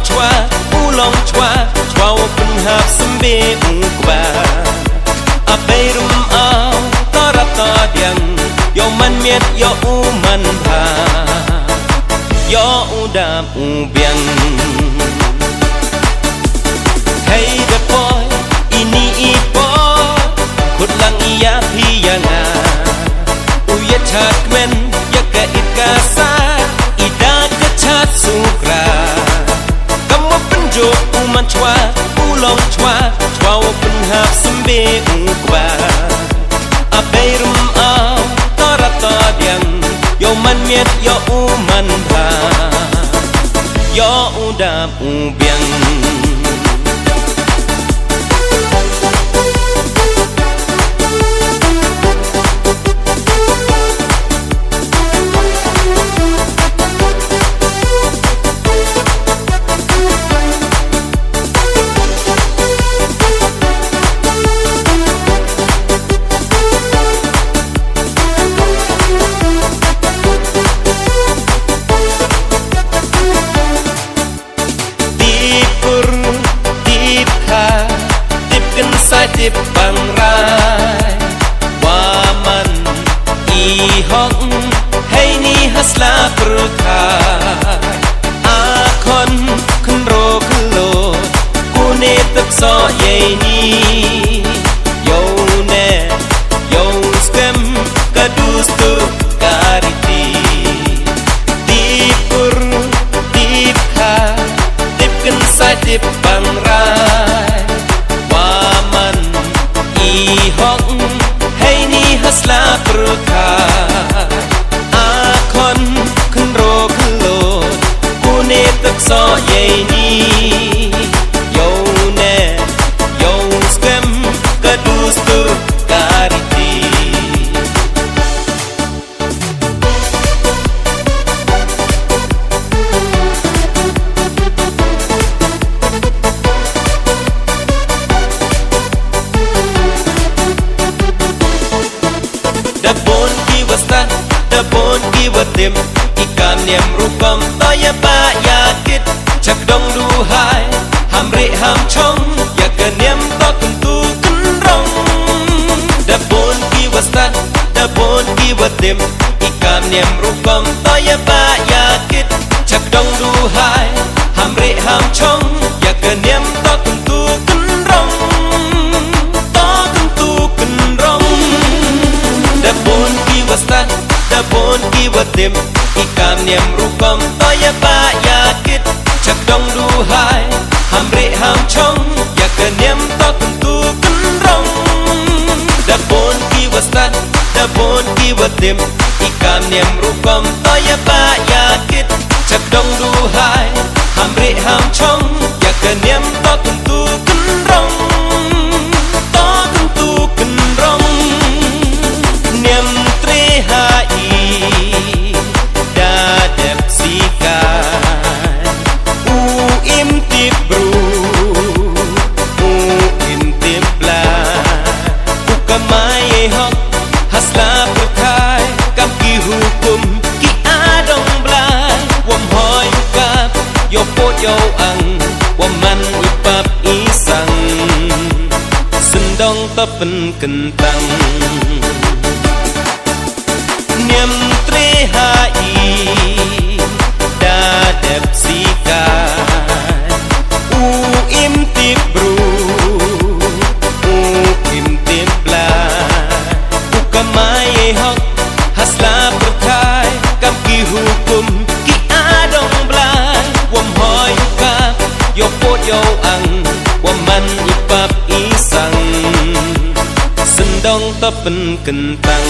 chua u long chua chua pun hap sembe ungba aperum au tarat tadiang yo man miet yo u man bha yo udam ubiang hey the boy ini ipo khut lang iya phiyanga uyat chat men yaka ikasa ida ka chat sukra kamu penjo uman chwa ulong chwa chwa open hap sembe ungba aperum au tarat tadiang yo man miet yo uman bha yo udam ubiang dip bang rai waman I hong hey ni hasla perka akon kenro kelo kune tek so ye ni yo ne yo stem kadus tu kariti dipur dipha dipken sa dip bang rai hong hey ni hasla perka akon kenro kelo kune tek so ye ni yo ne yo skem kadus tu kariti the bon giwatim ikam niam rupam toya ba yakit chak dong du hai hamre ham chong yak niam to kuntu kunrong the bon giwatim ikam niam rupam toya ba yakit chak dong du hai hamre ham chong yak niam to kuntu kunrong to kuntu kunrong the bon giwatim the bon giwatim ikam niam rupam toya ba yakit chak dong du hai hamre ham chong yak niam to kuntu kunrong the bon giwatim ikam niam rupam toya ba yakit chak dong du hai hamre ham chong yak niam to kuntu kunrong to kuntu kunrong niam tre hai yo ang waman ipap isang sendong tapen kentang niam tre hai dadap sikai imtip bru imtip la ukamai hok hasla berkai kam ki hukum ki adong blai wam hoi ka yo pot yo ang waman ipap isang sendong tapen kentang